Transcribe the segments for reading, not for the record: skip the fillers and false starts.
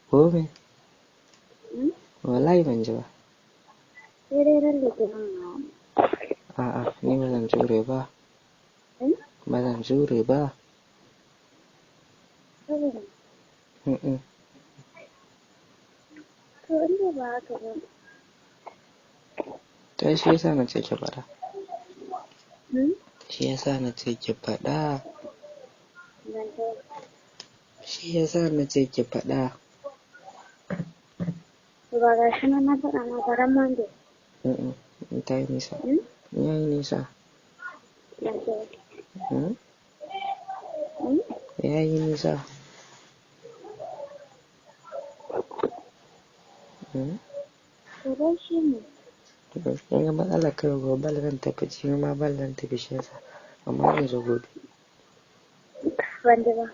Gobe? Wallahi ban ji ba. A'a, ni ba zan jure ba. Ba zan jure ba. Ta shi yasa na ce ki faɗa. Shi yasa na ce ki faɗa. Shi yasa na ce ki faɗa. Ba ga shi na faɗa ma faran mande. Ta yi nisa. Ya yi nisa. Ya yi nisa. Turai shi ne. Gaskiya ga matsalar kawai gobe zan tafi shi ma bal zan tafi shi yasa. Amma zan zo gobe. Wanda ba.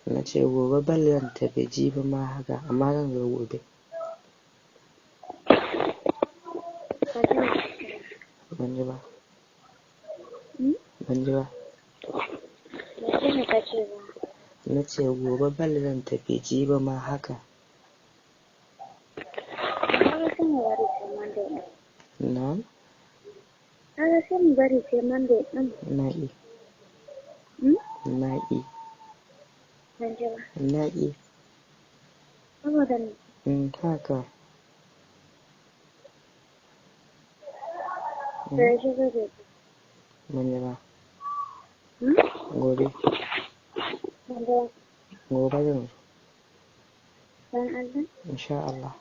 Na ce gobe bal zan tafi jibi ma haka amma zan zo gobe. Ban ji ba. Ban ji ba. Na ce gobe bal zan tafi jibi ma haka. Na? Kaga sai mu bari sai Monday ɗin. Na'i. Na'i. Ban ji ba. Na'i. Saboda ne. Haka. Da ya shiga da ta. Ban ji ba. Gobe. Ban ji ba. Gobe zan zo. Dan Allah. Insha Allah.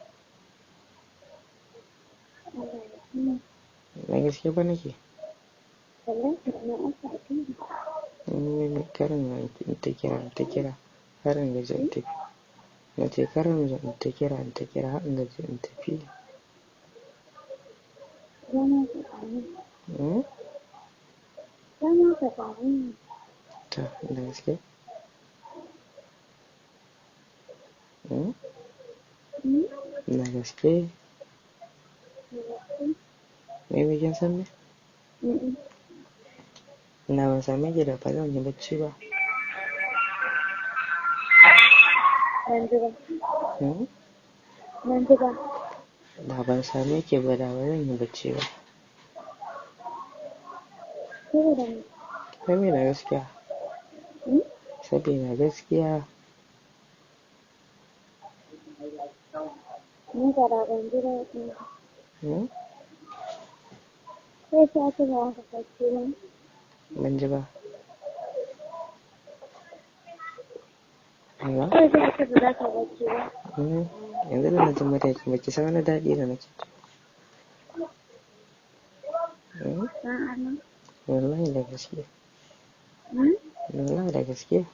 Na gaske ba nake. Karin ta kira karin gaji in tafi. Na ce karin ta kira haɗin gaji in tafi. Ta da gaske? Da gaske? Me bikin san me? Na ban same ki da ba zan yi bacci ba. Ban ji ba. Da ban same ki ba da ba zan yi bacci ba. Saboda ne. Saboda gaskiya. Saboda gaskiya. Ni da ban ji ba. Sai ta ce ba ka bacci ba. Ban ji ba. Aiwa? Sai ta ce ba za ka bacci ba. Yanzu da na jin mataki baki san wani daɗi da nake. Wallahi da gaske. Wallahi da gaske.